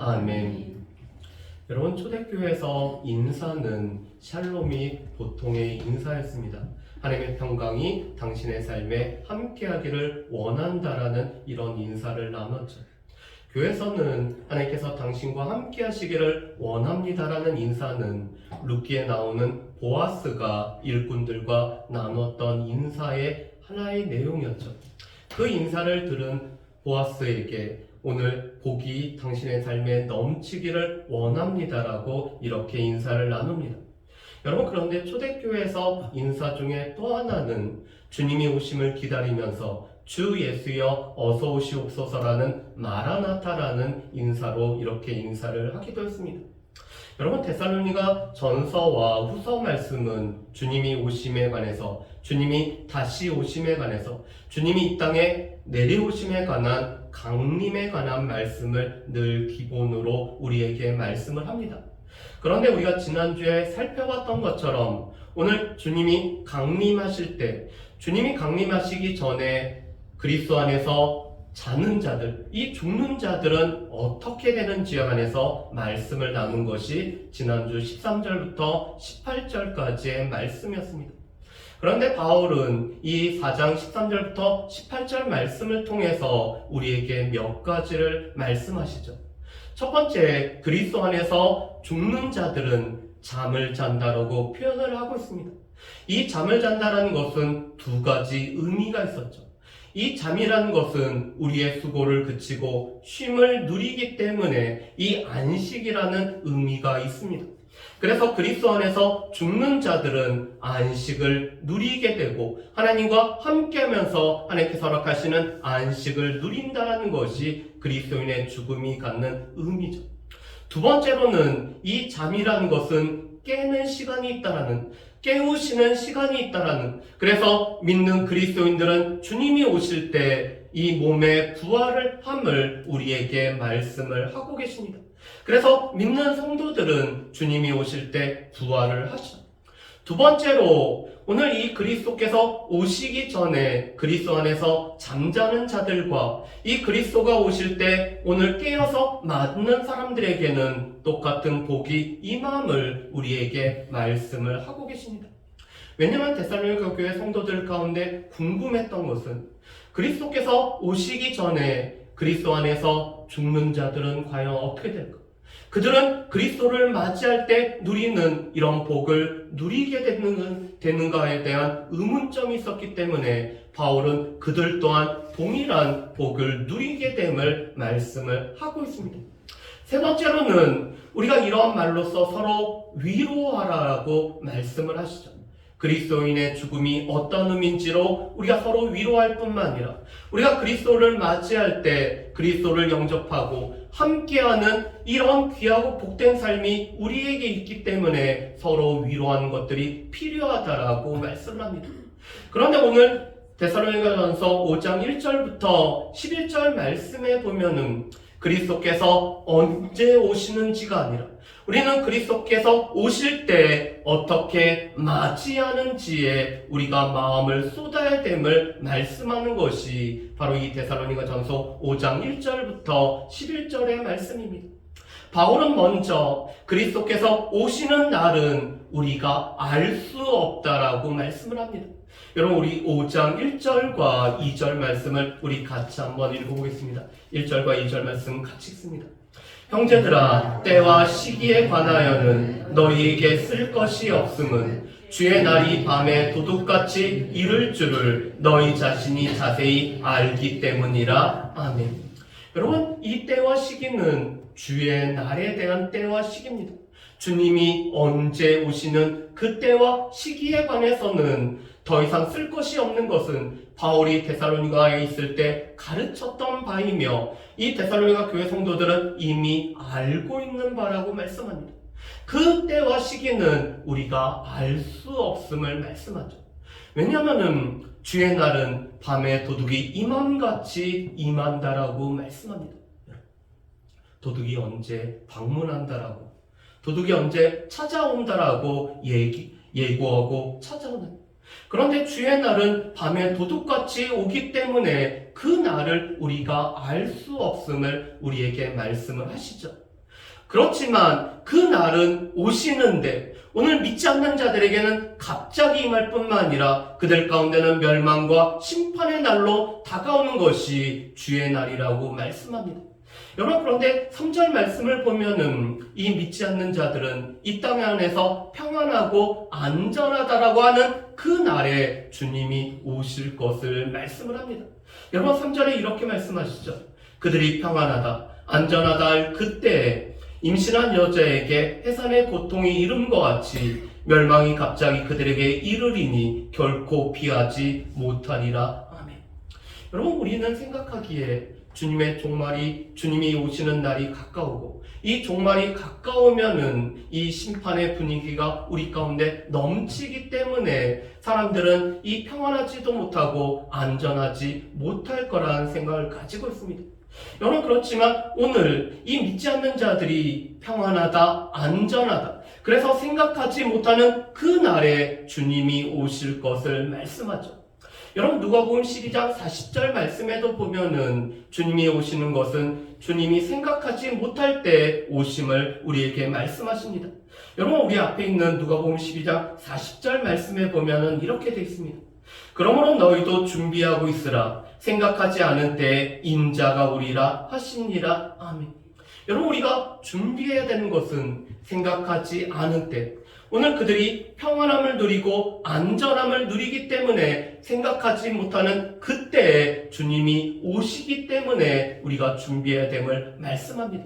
아멘. 여러분, 초대교회에서 인사는 샬롬이 보통의 인사였습니다. 하나님의 평강이 당신의 삶에 함께하기를 원한다라는 이런 인사를 나눴죠. 교회에서는 하나님께서 당신과 함께하시기를 원합니다라는 인사는 룻기에 나오는 보아스가 일꾼들과 나눴던 인사의 하나의 내용이었죠. 그 인사를 들은 보아스에게 오늘 복이 당신의 삶에 넘치기를 원합니다라고 이렇게 인사를 나눕니다. 여러분, 그런데 초대교회에서 인사 중에 또 하나는 주님이 오심을 기다리면서 주 예수여 어서 오시옵소서라는 마라나타라는 인사로 이렇게 인사를 하기도 했습니다. 여러분, 데살로니가 전서와 후서 말씀은 주님이 오심에 관해서, 주님이 다시 오심에 관해서, 주님이 이 땅에 내려오심에 관한 강림에 관한 말씀을 늘 기본으로 우리에게 말씀을 합니다. 그런데 우리가 지난주에 살펴봤던 것처럼 오늘 주님이 강림하실 때, 주님이 강림하시기 전에 그리스도 안에서 자는 자들, 이 죽는 자들은 어떻게 되는지에 관해서 말씀을 나눈 것이 지난주 13절부터 18절까지의 말씀이었습니다. 그런데 바울은 이 4장 13절부터 18절 말씀을 통해서 우리에게 몇 가지를 말씀하시죠. 첫 번째, 그리스도 안에서 죽는 자들은 잠을 잔다라고 표현을 하고 있습니다. 이 잠을 잔다라는 것은 두 가지 의미가 있었죠. 이 잠이라는 것은 우리의 수고를 그치고 쉼을 누리기 때문에 이 안식이라는 의미가 있습니다. 그래서 그리스도 안에서 죽는 자들은 안식을 누리게 되고 하나님과 함께하면서 하나님께서 허락하시는 안식을 누린다는 것이 그리스도인의 죽음이 갖는 의미죠. 두 번째로는 이 잠이라는 것은 깨는 시간이 있다라는, 깨우시는 시간이 있다라는, 그래서 믿는 그리스도인들은 주님이 오실 때 이 몸의 부활을 함을 우리에게 말씀을 하고 계십니다. 그래서 믿는 성도들은 주님이 오실 때 부활을 하시죠. 두 번째로 오늘 이 그리스도께서 오시기 전에 그리스도 안에서 잠자는 자들과 이 그리스도가 오실 때 오늘 깨어서 맞는 사람들에게는 똑같은 복이 임함을 우리에게 말씀을 하고 계십니다. 왜냐하면 데살로니가 교회 성도들 가운데 궁금했던 것은 그리스도께서 오시기 전에 그리스도 안에서 죽는 자들은 과연 어떻게 될까? 그들은 그리스도를 맞이할 때 누리는 이런 복을 누리게 되는가에 대한 의문점이 있었기 때문에 바울은 그들 또한 동일한 복을 누리게 됨을 말씀을 하고 있습니다. 세 번째로는 우리가 이러한 말로써 서로 위로하라고 말씀을 하시죠. 그리스도인의 죽음이 어떤 의미인지로 우리가 서로 위로할 뿐만 아니라 우리가 그리스도를 맞이할 때 그리스도를 영접하고 함께하는 이런 귀하고 복된 삶이 우리에게 있기 때문에 서로 위로하는 것들이 필요하다라고 말씀을 합니다. 그런데 오늘 데살로니가전서 5장 1절부터 11절 말씀에 보면은 그리스도께서 언제 오시는지가 아니라 우리는 그리스도께서 오실 때 어떻게 맞이하는지에 우리가 마음을 쏟아야 됨을 말씀하는 것이 바로 이 데살로니가전서 5장 1절부터 11절의 말씀입니다. 바울은 먼저 그리스도께서 오시는 날은 우리가 알 수 없다라고 말씀을 합니다. 여러분, 우리 5장 1절과 2절 말씀을 우리 같이 한번 읽어보겠습니다. 1절과 2절 말씀 같이 읽습니다. 형제들아, 때와 시기에 관하여는 너희에게 쓸 것이 없음은 주의 날이 밤에 도둑같이 이를 줄을 너희 자신이 자세히 알기 때문이라. 아멘. 여러분, 이 때와 시기는 주의 날에 대한 때와 시기입니다. 주님이 언제 오시는 그 때와 시기에 관해서는 더 이상 쓸 것이 없는 것은 바울이 데살로니가에 있을 때 가르쳤던 바이며 이 데살로니가 교회 성도들은 이미 알고 있는 바라고 말씀합니다. 그 때와 시기는 우리가 알 수 없음을 말씀하죠. 왜냐하면 주의 날은 밤에 도둑이 임함같이 임한다라고 말씀합니다. 도둑이 언제 방문한다라고, 도둑이 언제 찾아온다라고 예고하고 찾아오는. 그런데 주의 날은 밤에 도둑같이 오기 때문에 그 날을 우리가 알 수 없음을 우리에게 말씀을 하시죠. 그렇지만 그 날은 오시는데 오늘 믿지 않는 자들에게는 갑자기 임할 뿐만 아니라 그들 가운데는 멸망과 심판의 날로 다가오는 것이 주의 날이라고 말씀합니다. 여러분, 그런데 3절 말씀을 보면은 이 믿지 않는 자들은 이 땅 안에서 평안하고 안전하다라고 하는 그 날에 주님이 오실 것을 말씀을 합니다. 여러분, 3절에 이렇게 말씀하시죠. 그들이 평안하다, 안전하다 할 그때에 임신한 여자에게 해산의 고통이 이름과 같이 멸망이 갑자기 그들에게 이르리니 결코 피하지 못하리라. 아멘. 여러분, 우리는 생각하기에 주님의 종말이, 주님이 오시는 날이 가까우고 이 종말이 가까우면은 이 심판의 분위기가 우리 가운데 넘치기 때문에 사람들은 이 평안하지도 못하고 안전하지 못할 거라는 생각을 가지고 있습니다. 여러분, 그렇지만 오늘 이 믿지 않는 자들이 평안하다, 안전하다, 그래서 생각하지 못하는 그 날에 주님이 오실 것을 말씀하죠. 여러분, 누가복음 12장 40절 말씀에도 보면은 주님이 오시는 것은 주님이 생각하지 못할 때 오심을 우리에게 말씀하십니다. 여러분, 우리 앞에 있는 누가복음 12장 40절 말씀에 보면은 이렇게 되어 있습니다. 그러므로 너희도 준비하고 있으라. 생각하지 않은 때에 인자가 오리라 하시니라. 아멘. 여러분, 우리가 준비해야 되는 것은 생각하지 않은 때, 오늘 그들이 평안함을 누리고 안전함을 누리기 때문에 생각하지 못하는 그때에 주님이 오시기 때문에 우리가 준비해야 됨을 말씀합니다.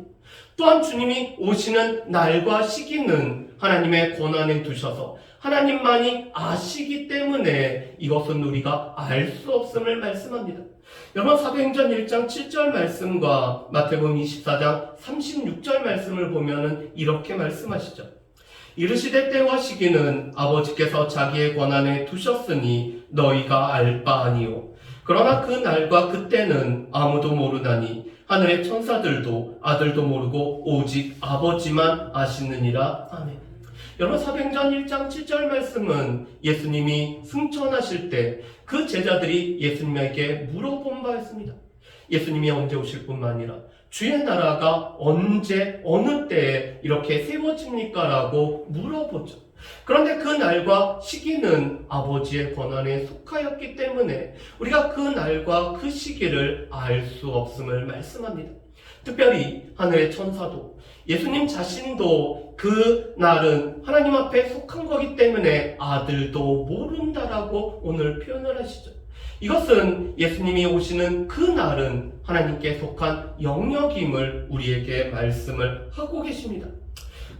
또한 주님이 오시는 날과 시기는 하나님의 권한에 두셔서 하나님만이 아시기 때문에 이것은 우리가 알 수 없음을 말씀합니다. 여러분, 사도행전 1장 7절 말씀과 마태복음 24장 36절 말씀을 보면은 이렇게 말씀하시죠. 이르시되 때와 시기는 아버지께서 자기의 권한에 두셨으니 너희가 알 바 아니요. 그러나 그 날과 그때는 아무도 모르나니 하늘의 천사들도 아들도 모르고 오직 아버지만 아시느니라. 아멘. 여러분, 사도행전 1장 7절 말씀은 예수님이 승천하실 때 그 제자들이 예수님에게 물어본 바였습니다. 예수님이 언제 오실 뿐만 아니라 주의 나라가 언제 어느 때에 이렇게 세워집니까? 라고 물어보죠. 그런데 그 날과 시기는 아버지의 권한에 속하였기 때문에 우리가 그 날과 그 시기를 알 수 없음을 말씀합니다. 특별히 하늘의 천사도 예수님 자신도 그 날은 하나님 앞에 속한 거기 때문에 아들도 모른다라고 오늘 표현을 하시죠. 이것은 예수님이 오시는 그 날은 하나님께 속한 영역임을 우리에게 말씀을 하고 계십니다.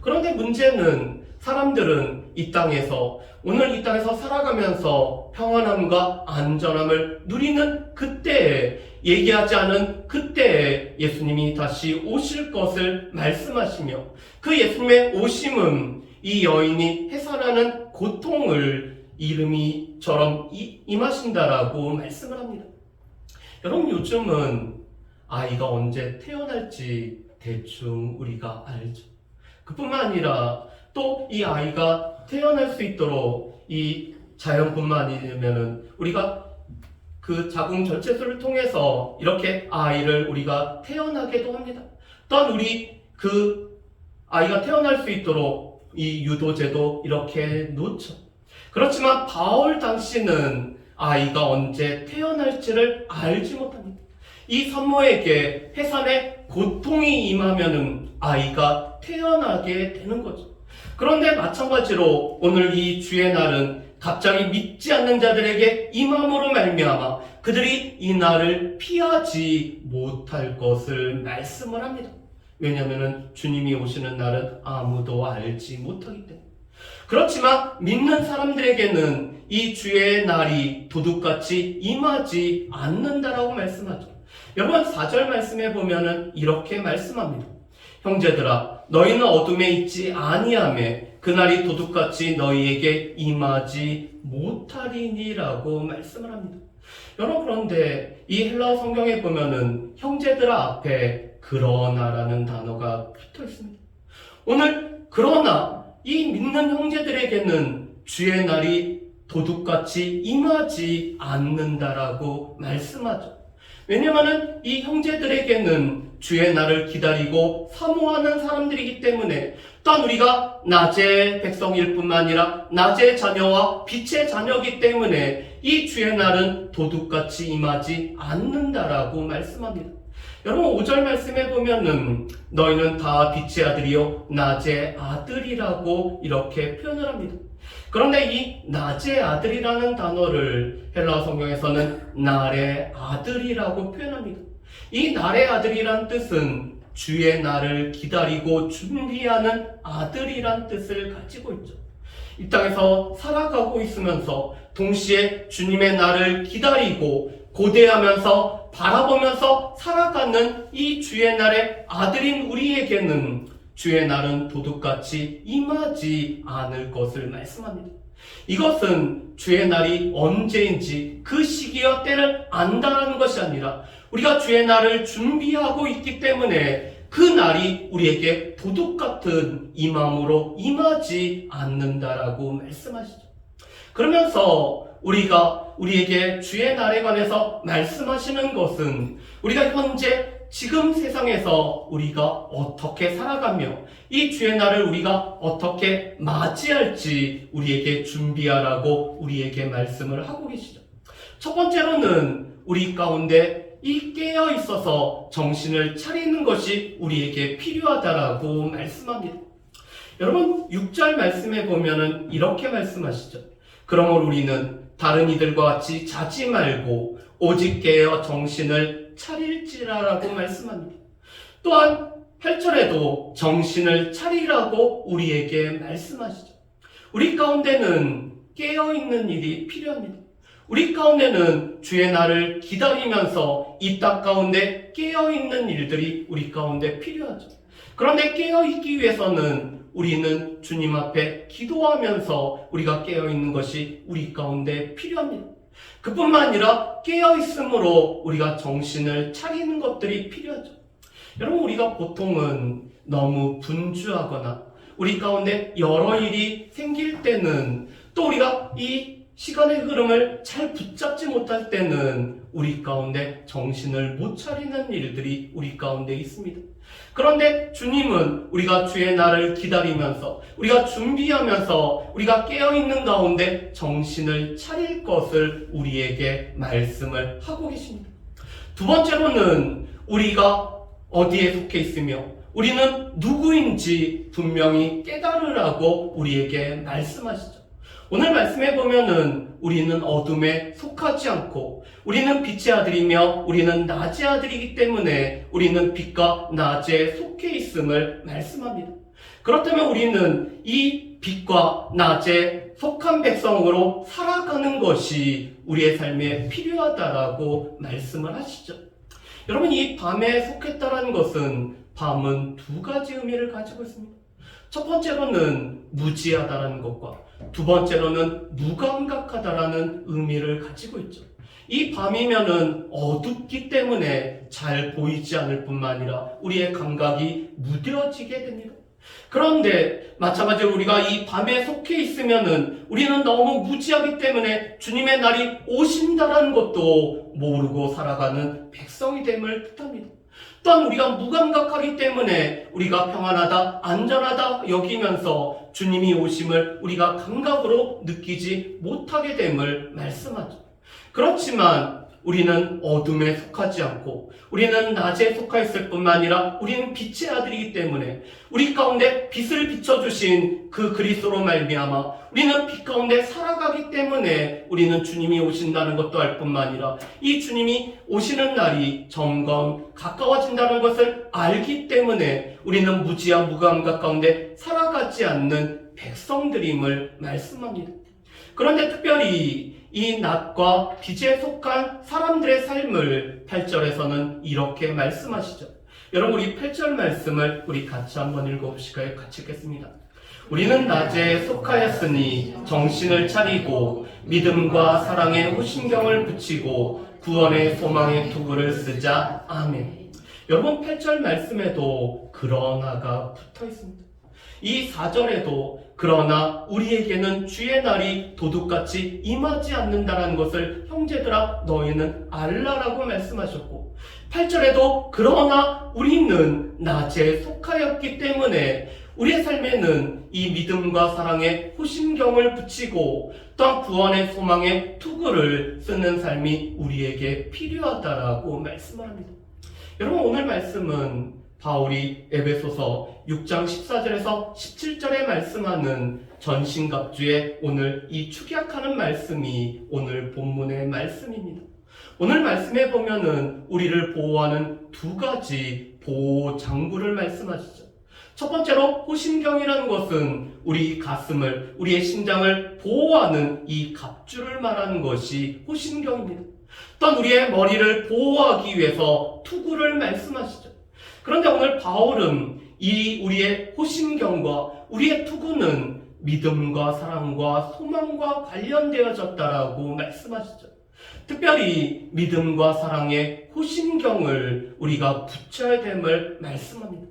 그런데 문제는 사람들은 이 땅에서, 오늘 이 땅에서 살아가면서 평안함과 안전함을 누리는 그때에, 얘기하지 않은 그때에 예수님이 다시 오실 것을 말씀하시며 그 예수님의 오심은 이 여인이 해산하는 고통을 이름이처럼 임하신다라고 말씀을 합니다. 여러분, 요즘은 아이가 언제 태어날지 대충 우리가 알죠. 그뿐만 아니라 또 이 아이가 태어날 수 있도록 이 자연뿐만 아니면은 우리가 그 자궁 절제술을 통해서 이렇게 아이를 우리가 태어나게도 합니다. 또한 우리 그 아이가 태어날 수 있도록 이 유도제도 이렇게 놓죠. 그렇지만 바울 당시는 아이가 언제 태어날지를 알지 못합니다. 이 산모에게 해산의 고통이 임하면은 아이가 태어나게 되는 거죠. 그런데 마찬가지로 오늘 이 주의 날은 갑자기 믿지 않는 자들에게 임함으로 말미암아 그들이 이 날을 피하지 못할 것을 말씀을 합니다. 왜냐하면 주님이 오시는 날은 아무도 알지 못하기 때문에. 그렇지만 믿는 사람들에게는 이 주의 날이 도둑같이 임하지 않는다라고 말씀하죠. 여러분, 4절 말씀에 보면은 이렇게 말씀합니다. 형제들아, 너희는 어둠에 있지 아니하매 그날이 도둑같이 너희에게 임하지 못하리니라고 말씀을 합니다. 여러분, 그런데 이 헬라어 성경에 보면은 형제들아 앞에 그러나라는 단어가 붙어 있습니다. 오늘 그러나 이 믿는 형제들에게는 주의 날이 도둑같이 임하지 않는다라고 말씀하죠. 왜냐하면 이 형제들에게는 주의 날을 기다리고 사모하는 사람들이기 때문에, 또한 우리가 낮의 백성일 뿐만 아니라 낮의 자녀와 빛의 자녀이기 때문에 이 주의 날은 도둑같이 임하지 않는다라고 말씀합니다. 여러분 5절 말씀에 보면은 너희는 다 빛의 아들이요 낮의 아들이라고 이렇게 표현을 합니다. 그런데 이 낮의 아들이라는 단어를 헬라어 성경에서는 날의 아들이라고 표현합니다. 이 날의 아들이란 뜻은 주의 날을 기다리고 준비하는 아들이란 뜻을 가지고 있죠. 이 땅에서 살아가고 있으면서 동시에 주님의 날을 기다리고 고대하면서 바라보면서 살아가는 이 주의 날의 아들인 우리에게는 주의 날은 도둑같이 임하지 않을 것을 말씀합니다. 이것은 주의 날이 언제인지 그 시기와 때를 안다는 것이 아니라 우리가 주의 날을 준비하고 있기 때문에 그 날이 우리에게 도둑같은 임함으로 임하지 않는다라고 말씀하시죠. 그러면서 우리가 우리에게 주의 날에 관해서 말씀하시는 것은 우리가 현재 지금 세상에서 우리가 어떻게 살아가며 이 주의 날을 우리가 어떻게 맞이할지 우리에게 준비하라고 우리에게 말씀을 하고 계시죠. 첫 번째로는 우리 가운데 이 깨어 있어서 정신을 차리는 것이 우리에게 필요하다라고 말씀합니다. 여러분 6절 말씀에 보면은 이렇게 말씀하시죠. 그러므로 우리는 다른 이들과 같이 자지 말고 오직 깨어 정신을 차릴지라라고 말씀합니다. 또한 8절에도 정신을 차리라고 우리에게 말씀하시죠. 우리 가운데는 깨어있는 일이 필요합니다. 우리 가운데는 주의 날을 기다리면서 이 땅 가운데 깨어있는 일들이 우리 가운데 필요하죠. 그런데 깨어있기 위해서는 우리는 주님 앞에 기도하면서 우리가 깨어있는 것이 우리 가운데 필요합니다. 그뿐만 아니라 깨어있음으로 우리가 정신을 차리는 것들이 필요하죠. 여러분 우리가 보통은 너무 분주하거나 우리 가운데 여러 일이 생길 때는 또 우리가 이 시간의 흐름을 잘 붙잡지 못할 때는 우리 가운데 정신을 못 차리는 일들이 우리 가운데 있습니다. 그런데 주님은 우리가 주의 날을 기다리면서 우리가 준비하면서 우리가 깨어있는 가운데 정신을 차릴 것을 우리에게 말씀을 하고 계십니다. 두 번째로는 우리가 어디에 속해 있으며 우리는 누구인지 분명히 깨달으라고 우리에게 말씀하시죠. 오늘 말씀해 보면은 우리는 어둠에 속하지 않고 우리는 빛의 아들이며 우리는 낮의 아들이기 때문에 우리는 빛과 낮에 속해 있음을 말씀합니다. 그렇다면 우리는 이 빛과 낮에 속한 백성으로 살아가는 것이 우리의 삶에 필요하다라고 말씀을 하시죠. 여러분 이 밤에 속했다라는 것은 밤은 두 가지 의미를 가지고 있습니다. 첫 번째로는 무지하다라는 것과 두 번째로는 무감각하다라는 의미를 가지고 있죠. 이 밤이면은 어둡기 때문에 잘 보이지 않을 뿐만 아니라 우리의 감각이 무뎌지게 됩니다. 그런데 마찬가지로 우리가 이 밤에 속해 있으면은 우리는 너무 무지하기 때문에 주님의 날이 오신다라는 것도 모르고 살아가는 백성이 됨을 뜻합니다. 또한 우리가 무감각하기 때문에 우리가 평안하다, 안전하다 여기면서 주님이 오심을 우리가 감각으로 느끼지 못하게 됨을 말씀하죠. 그렇지만 우리는 어둠에 속하지 않고 우리는 낮에 속하 있을 뿐만 아니라 우리는 빛의 아들이기 때문에 우리 가운데 빛을 비춰주신 그 그리스도로 말미암아 우리는 빛 가운데 살아가기 때문에 우리는 주님이 오신다는 것도 알 뿐만 아니라 이 주님이 오시는 날이 점점 가까워진다는 것을 알기 때문에 우리는 무지한 무감각 가운데 살아가지 않는 백성들임을 말씀합니다. 그런데 특별히 이 낮과 빛에 속한 사람들의 삶을 8절에서는 이렇게 말씀하시죠. 여러분 우리 8절 말씀을 우리 같이 한번 읽어보실까요? 같이 읽겠습니다. 우리는 낮에 속하였으니 정신을 차리고 믿음과 사랑에 호신경을 붙이고 구원의 소망의 투구를 쓰자. 아멘. 여러분 8절 말씀에도 그러나가 붙어 있습니다. 이 4절에도 그러나 우리에게는 주의 날이 도둑같이 임하지 않는다라는 것을 형제들아 너희는 알라라고 말씀하셨고, 8절에도 그러나 우리는 낮에 속하였기 때문에 우리의 삶에는 이 믿음과 사랑에 호심경을 붙이고 또한 구원의 소망에 투구를 쓰는 삶이 우리에게 필요하다라고 말씀을 합니다. 여러분, 오늘 말씀은 바울이 에베소서 6장 14절에서 17절에 말씀하는 전신갑주의 오늘 이 축약하는 말씀이 오늘 본문의 말씀입니다. 오늘 말씀에 보면은 우리를 보호하는 두 가지 보호 장구를 말씀하시죠. 첫 번째로 호심경이라는 것은 우리 가슴을, 우리의 심장을 보호하는 이 갑주를 말하는 것이 호심경입니다. 또한 우리의 머리를 보호하기 위해서 투구를 말씀하시죠. 그런데 오늘 바울은 이 우리의 호심경과 우리의 투구는 믿음과 사랑과 소망과 관련되어졌다라고 말씀하시죠. 특별히 믿음과 사랑의 호심경을 우리가 붙여야 됨을 말씀합니다.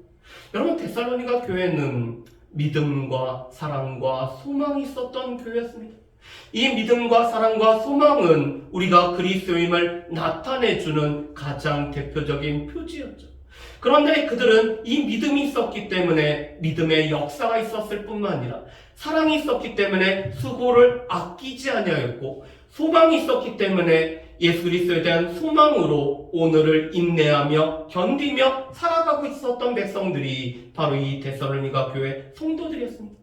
여러분, 데살로니가 교회는 믿음과 사랑과 소망이 있었던 교회였습니다. 이 믿음과 사랑과 소망은 우리가 그리스도임을 나타내주는 가장 대표적인 표지였죠. 그런데 그들은 이 믿음이 있었기 때문에 믿음의 역사가 있었을 뿐만 아니라 사랑이 있었기 때문에 수고를 아끼지 아니하였고, 소망이 있었기 때문에 예수 그리스도에 대한 소망으로 오늘을 인내하며 견디며 살아가고 있었던 백성들이 바로 이 데살로니가 교회 성도들이었습니다.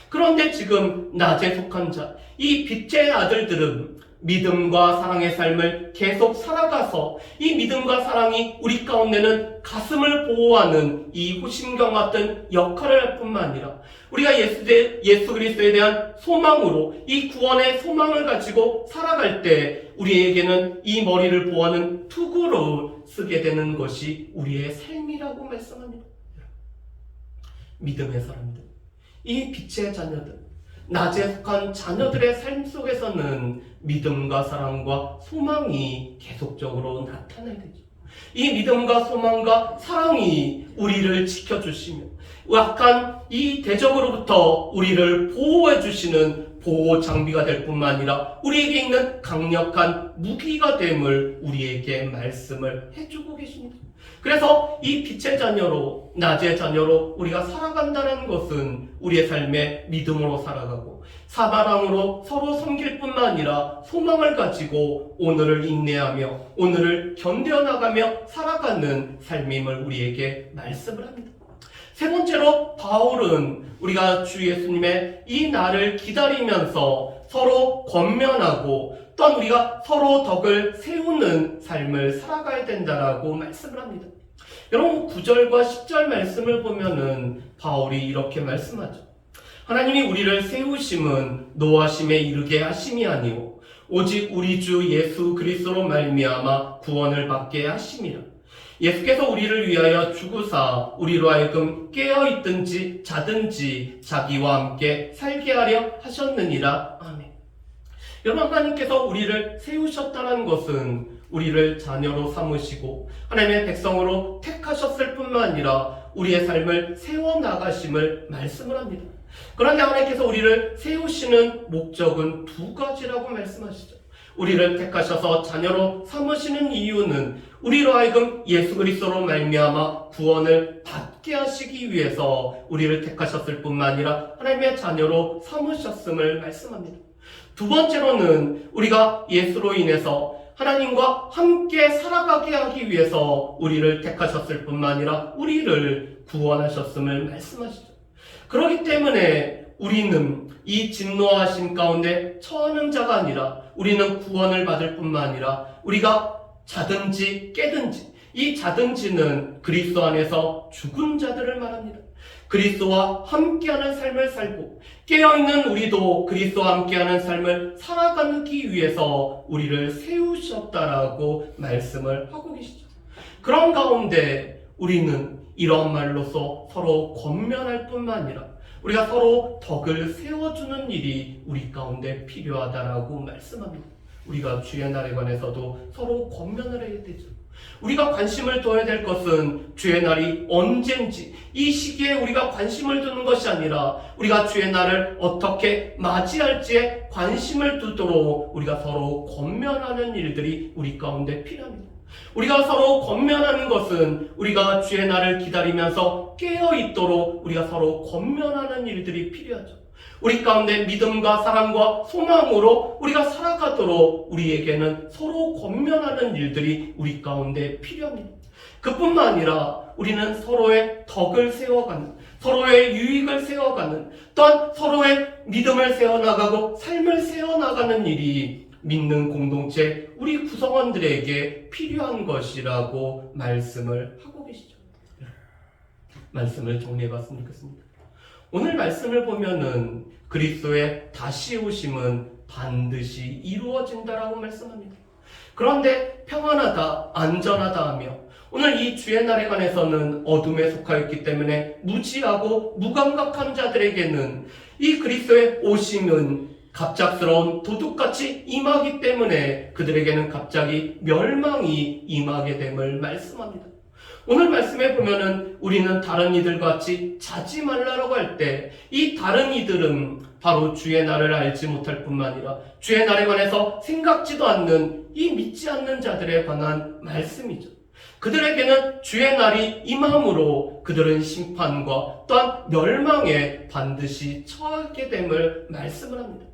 그런데 지금 낮에 속한 자, 이 빛의 아들들은 믿음과 사랑의 삶을 계속 살아가서 이 믿음과 사랑이 우리 가운데는 가슴을 보호하는 이 호심경 같은 역할을 할 뿐만 아니라 우리가 예수 그리스도에 대한 소망으로 이 구원의 소망을 가지고 살아갈 때 우리에게는 이 머리를 보호하는 투구로 쓰게 되는 것이 우리의 삶이라고 말씀합니다. 믿음의 사람들, 이 빛의 자녀들, 낮에 속한 자녀들의 삶 속에서는 믿음과 사랑과 소망이 계속적으로 나타나야 되죠. 이 믿음과 소망과 사랑이 우리를 지켜주시며 약한 이 대적으로부터 우리를 보호해 주시는 보호 장비가 될 뿐만 아니라 우리에게 있는 강력한 무기가 됨을 우리에게 말씀을 해주고 계십니다. 그래서 이 빛의 자녀로, 낮의 자녀로 우리가 살아간다는 것은 우리의 삶에 믿음으로 살아가고 사바랑으로 서로 섬길 뿐만 아니라 소망을 가지고 오늘을 인내하며 오늘을 견뎌나가며 살아가는 삶임을 우리에게 말씀을 합니다. 세 번째로 바울은 우리가 주 예수님의 이 날을 기다리면서 서로 권면하고 또한 우리가 서로 덕을 세우는 삶을 살아가야 된다라고 말씀을 합니다. 여러분, 9절과 10절 말씀을 보면은 바울이 이렇게 말씀하죠. 하나님이 우리를 세우심은 노하심에 이르게 하심이 아니오 오직 우리 주 예수 그리스도로 말미암아 구원을 받게 하심이라. 예수께서 우리를 위하여 죽으사 우리로 하여금 깨어있든지 자든지 자기와 함께 살게 하려 하셨느니라. 아멘. 여러분, 하나님께서 우리를 세우셨다는 것은 우리를 자녀로 삼으시고 하나님의 백성으로 택하셨을 뿐만 아니라 우리의 삶을 세워나가심을 말씀을 합니다. 그런데 하나님께서 우리를 세우시는 목적은 두 가지라고 말씀하시죠. 우리를 택하셔서 자녀로 삼으시는 이유는 우리로 하여금 예수 그리스도로 말미암아 구원을 받게 하시기 위해서 우리를 택하셨을 뿐만 아니라 하나님의 자녀로 삼으셨음을 말씀합니다. 두 번째로는 우리가 예수로 인해서 하나님과 함께 살아가게 하기 위해서 우리를 택하셨을 뿐만 아니라 우리를 구원하셨음을 말씀하시죠. 그렇기 때문에 우리는 이 진노하심 가운데 처하는 자가 아니라 우리는 구원을 받을 뿐만 아니라 우리가 자든지 깨든지, 이 자든지는 그리스도 안에서 죽은 자들을 말합니다. 그리스도와 함께하는 삶을 살고 깨어있는 우리도 그리스도와 함께하는 삶을 살아가기 위해서 우리를 세우셨다라고 말씀을 하고 계시죠. 그런 가운데 우리는 이런 말로서 서로 권면할 뿐만 아니라 우리가 서로 덕을 세워주는 일이 우리 가운데 필요하다라고 말씀합니다. 우리가 주의 날에 관해서도 서로 권면을 해야 되죠. 우리가 관심을 둬야 될 것은 주의 날이 언젠지, 이 시기에 우리가 관심을 두는 것이 아니라 우리가 주의 날을 어떻게 맞이할지에 관심을 두도록 우리가 서로 권면하는 일들이 우리 가운데 필요합니다. 우리가 서로 권면하는 것은 우리가 주의 날을 기다리면서 깨어있도록 우리가 서로 권면하는 일들이 필요하죠. 우리 가운데 믿음과 사랑과 소망으로 우리가 살아가도록 우리에게는 서로 권면하는 일들이 우리 가운데 필요합니다. 그뿐만 아니라 우리는 서로의 덕을 세워가는, 서로의 유익을 세워가는, 또한 서로의 믿음을 세워나가고 삶을 세워나가는 일이 믿는 공동체 우리 구성원들에게 필요한 것이라고 말씀을 하고 계시죠. 말씀을 정리해봤으면 좋겠습니다. 오늘 말씀을 보면은 그리스도의 다시 오심은 반드시 이루어진다라고 말씀합니다. 그런데 평안하다, 안전하다 하며 오늘 이 주의 날에 관해서는 어둠에 속하였기 때문에 무지하고 무감각한 자들에게는 이 그리스도의 오심은 갑작스러운 도둑같이 임하기 때문에 그들에게는 갑자기 멸망이 임하게 됨을 말씀합니다. 오늘 말씀에 보면은 우리는 다른 이들과 같이 자지 말라라고 할 때 이 다른 이들은 바로 주의 날을 알지 못할 뿐만 아니라 주의 날에 관해서 생각지도 않는 이 믿지 않는 자들에 관한 말씀이죠. 그들에게는 주의 날이 임함으로 그들은 심판과 또한 멸망에 반드시 처하게 됨을 말씀을 합니다.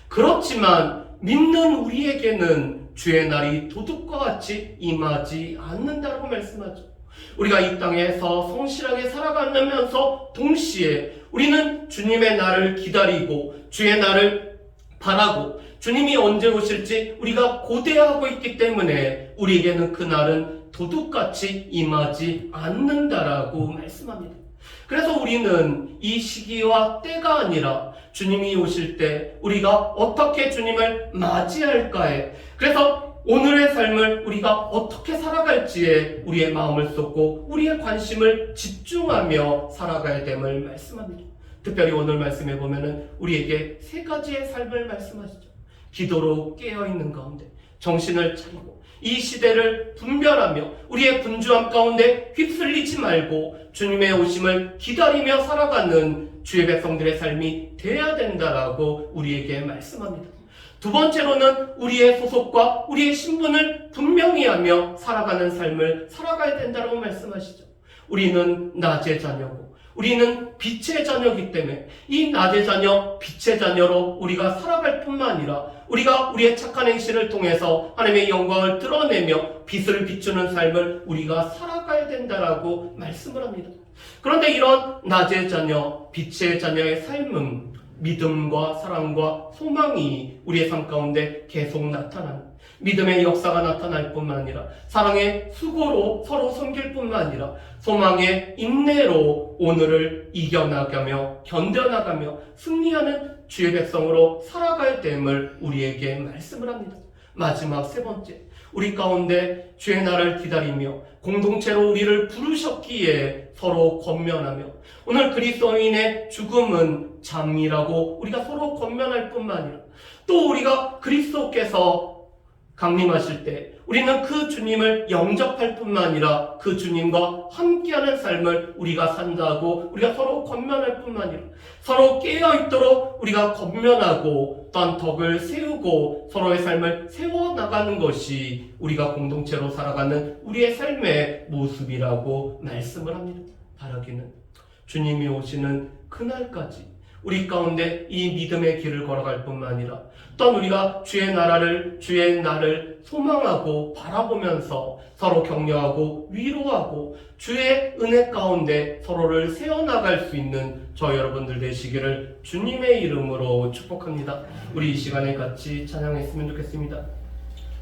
그렇지만 믿는 우리에게는 주의 날이 도둑과 같이 임하지 않는다고 말씀하죠. 우리가 이 땅에서 성실하게 살아가면서 동시에 우리는 주님의 날을 기다리고 주의 날을 바라고 주님이 언제 오실지 우리가 고대하고 있기 때문에 우리에게는 그 날은 도둑같이 임하지 않는다라고 말씀합니다. 그래서 우리는 이 시기와 때가 아니라 주님이 오실 때 우리가 어떻게 주님을 맞이할까에, 그래서 오늘의 삶을 우리가 어떻게 살아갈지에 우리의 마음을 쏟고 우리의 관심을 집중하며 살아가야 됨을 말씀합니다. 특별히 오늘 말씀에 보면은 우리에게 세 가지의 삶을 말씀하시죠. 기도로 깨어있는 가운데 정신을 차리고 이 시대를 분별하며 우리의 분주함 가운데 휩쓸리지 말고 주님의 오심을 기다리며 살아가는 주의 백성들의 삶이 되어야 된다라고 우리에게 말씀합니다. 두 번째로는 우리의 소속과 우리의 신분을 분명히 하며 살아가는 삶을 살아가야 된다고 말씀하시죠. 우리는 낮의 자녀고 우리는 빛의 자녀이기 때문에 이 낮의 자녀, 빛의 자녀로 우리가 살아갈 뿐만 아니라 우리가 우리의 착한 행실을 통해서 하나님의 영광을 드러내며 빛을 비추는 삶을 우리가 살아가야 된다라고 말씀을 합니다. 그런데 이런 낮의 자녀, 빛의 자녀의 삶은 믿음과 사랑과 소망이 우리의 삶 가운데 계속 나타나는, 믿음의 역사가 나타날 뿐만 아니라 사랑의 수고로 서로 섬길 뿐만 아니라 소망의 인내로 오늘을 이겨나가며 견뎌나가며 승리하는 주의 백성으로 살아갈 됨을 우리에게 말씀을 합니다. 마지막 세 번째, 우리 가운데 주의 날을 기다리며 공동체로 우리를 부르셨기에 서로 권면하며, 오늘 그리스도인의 죽음은 잠이라고 우리가 서로 권면할 뿐만 아니라 또 우리가 그리스도께서 강림하실 때 우리는 그 주님을 영접할 뿐만 아니라 그 주님과 함께하는 삶을 우리가 산다고 우리가 서로 권면할 뿐만 아니라 서로 깨어있도록 우리가 권면하고 또한 덕을 세우고 서로의 삶을 세워나가는 것이 우리가 공동체로 살아가는 우리의 삶의 모습이라고 말씀을 합니다. 바라기는 주님이 오시는 그날까지 우리 가운데 이 믿음의 길을 걸어갈 뿐만 아니라 또한 우리가 주의 나라를, 주의 날을 소망하고 바라보면서 서로 격려하고 위로하고 주의 은혜 가운데 서로를 세워나갈 수 있는 저 여러분들 되시기를 주님의 이름으로 축복합니다. 우리 이 시간에 같이 찬양했으면 좋겠습니다.